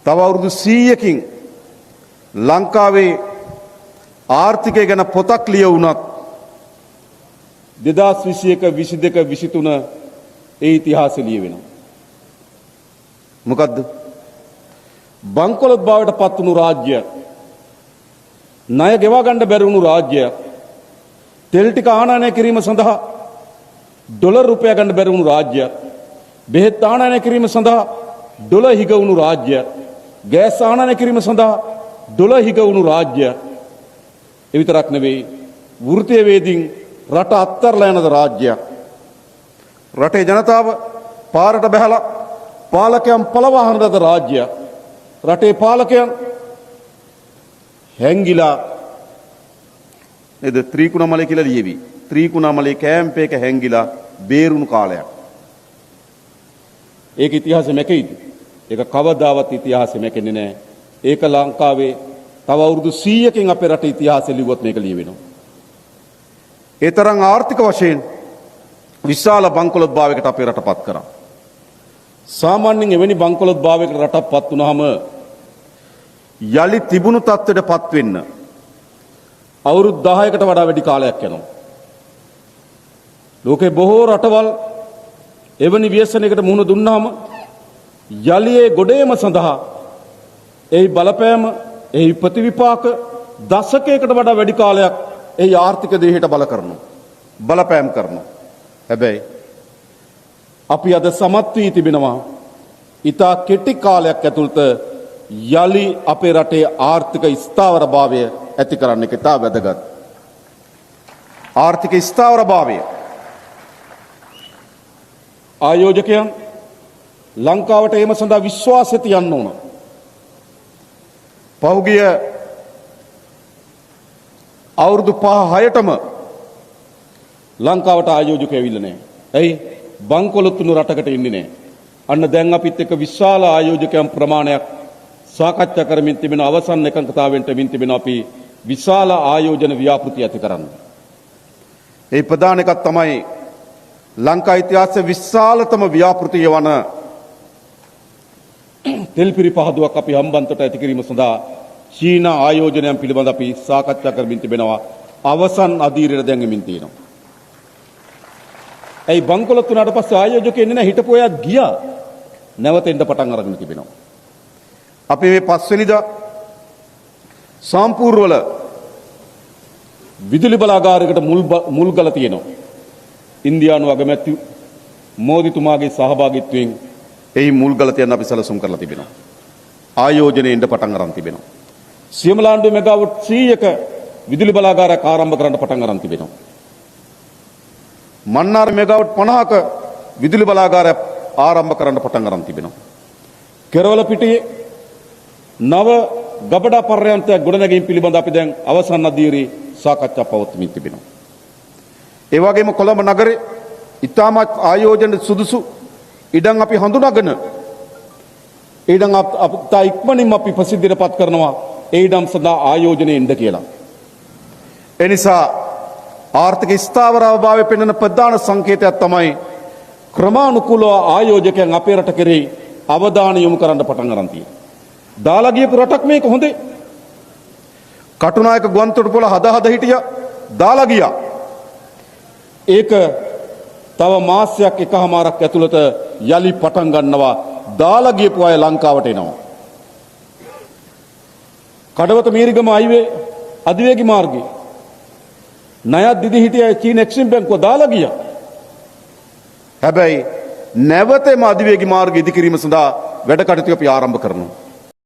තව අවුරුදු 100කින් ලංකාවේ ආර්ථිකය ගැන පොතක් ලියවුණත් 2021 22 23 ඒ ඉතිහාසය ලියවෙනවා. මොකද්ද? බංකොලොත් භාවයට පත් වුණු රාජ්‍ය, ණය ගෙවා ගන්න බැරි වුණු රාජ්‍ය, තෙල් ටික ආනයනය කිරීම සඳහා ඩොලර් රුපියල් ගන්න බැරි වුණු රාජ්‍ය, බෙහෙත් ආනයනය කිරීම සඳහා ඩොලර් හිග වුණු රාජ්‍ය, ගෑස් ආනයනය කිරීම සඳහා ඩොලර් හිග වුණු රාජ්‍ය. ඒ විතරක් නෙවෙයි, වෘත්තීය වේදින් රට අත්තරලා යන රාජ්‍යයක්. රටේ ජනතාව පාරට බැහැලා පාලකයන් පළවහන ලද රාජ්‍යයක්. රටේ පාලකයන් හැංගිලා නේද ත්‍රිකුණාමලය කියලා ලියවි. ත්‍රිකුණාමලයේ කැම්ප් එක හැංගිලා බේරුණු කාලයක්. ඒක ඉතිහාසෙ මැකෙයිද? ඒක කවදාවත් ඉතිහාසෙ මැකෙන්නේ නැහැ. ඒක ලංකාවේ තව අවුරුදු 100කින් අපේ රටේ ඉතිහාසෙ ලිව්වොත් මේක ලියවෙනවා. ඒ තරම් ආර්ථික වශයෙන් විශාල බංකොලොත් භාවයකට අපේ රටපත් කරා. සාමාන්‍යයෙන් එවැනි බංකොලොත් භාවයකට රටපත් වුණාම යලි තිබුණු තත්ත්වයටපත් වෙන්න අවුරුදු 10කට වඩා වැඩි කාලයක් යනවා. ලෝකේ බොහෝ රටවල් එවැනි ව්‍යසනයකට මුහුණ දුන්නාම යලියේ ගොඩේම සඳහා එහි බලපෑම, එහි ප්‍රතිවිපාක දශකයකට වඩා වැඩි කාලයක් එහි ආර්ථික දේහයට බලපෑම් කරනවා. හැබැයි අපි අද සමත් වී තිබෙනවා ඉතා කෙටි කාලයක් ඇතුළත යලි අපේ රටේ ආර්ථික ස්ථාවරභාවය ඇති කරන්න එක ඉතා වැදගත්. ආර්ථික ස්ථාවරභාවය ආයෝජකයන් ලංකාවට ඒම සඳහා විශ්වාසය තියන්න ඕන. පහුගිය අවුරුදු 5-6ටම ලංකාවට ආයෝජකයෝ ඇවිල්ලා නැහැ. ඇයි? බංකොලොත් වුණු රටකට ඉන්නේ නැහැ. අන්න දැන් අපිත් එක්ක විශාල ආයෝජකයන් ප්‍රමාණයක් සාකච්ඡා කරමින් තිබෙන අවසන් එකඟතාවයෙන් තෙමින් තිබෙන අපි විශාල ආයෝජන ව්‍යාපෘති ඇති කරන්න. ඒ ප්‍රධාන එකක් තමයි ලංකා ඉතිහාසයේ විශාලතම ව්‍යාපෘතිය වන තෙල්පිරි පහදුවක් අපි හම්බන්තොට ඇති කිරීම සඳහා චීන ආයෝජනයන් පිළිබඳ අපි සාකච්ඡා කරමින් තිබෙනවා. අවසන් අධීරයට දැන් එමින් තියෙනවා. ඇයි බංකොලොත් වුණාට පස්සේ ආයෝජකෙ එන්නේ නැහැ, හිටපු අයත් ගියා. නැවත එන්න පටන් අරගෙන තිබෙනවා. අපි මේ 5 වෙනිදා සම්පූර්ණවල විදුලි බලාගාරයකට මුල් ගල තියෙනවා. ඉන්දියානු අගමැති මෝදිතුමාගේ සහභාගීත්වයෙන් එහි මුල් ගල තියන්න අපි සැලසුම් කරලා තිබෙනවා. ආයෝජනයේ ඉන්න පටන් අරන් තිබෙනවා. සියමලාන්ඩු මෙගාවොට් 100ක විදුලි බලාගාරයක් ආරම්භ කරන්න පටන් අරන් තිබෙනවා. මන්නාර මෙගාවොට් 50ක විදුලි බලාගාරයක් ආරම්භ කරන්න පටන් අරන් තිබෙනවා. කෙරවල පිටියේ නව ගබඩා පර්යන්තයක් ගොඩනැගීම පිළිබඳ අපි දැන් අවසන් අධීරේ සාකච්ඡා පවත්වමින් තිබෙනවා. ඒ වගේම කොළඹ නගරේ ඉතාමත් ආයෝජන සුදුසු ඉඩම් අපි හඳුනාගෙන ඉඩම් අපතා ඉක්මනින්ම අපි ප්‍රසිද්ධියටපත් කරනවා. ඒ ඉඩම් සඳහා ආයෝජනයේ ඉන්න කියලා. ඒ නිසා ආර්ථික ස්ථාවරභාවය පෙන්වන ප්‍රධාන සංකේතයක් තමයි ක්‍රමානුකූලව ආයෝජකයන් අපේ රට කෙරෙහි අවධානය යොමු කරන්න පටන් ගන්න තියෙනවා. දාලා ගියපු රටක් මේක හොඳේ. කටුනායක ගුවන්තොටුපොළ හද හිටියා, දාලා ගියා. ඒක තව මාසයක් එකමාරක් ඇතුළත යලි පටන් ගන්නවා. දාලා ගියපු අය ලංකාවට එනවා. කඩවත මීරිගම හයිවේ අධිවේගී මාර්ගයේ ණයක් දිදි හිටිය චීන එක්සිම් බැංකුව දාලා ගියා. හැබැයි නැවතම අධිවේගී මාර්ගය ඉදිකිරීම සඳහා වැඩ කටයුතු අපි ආරම්භ කරනවා.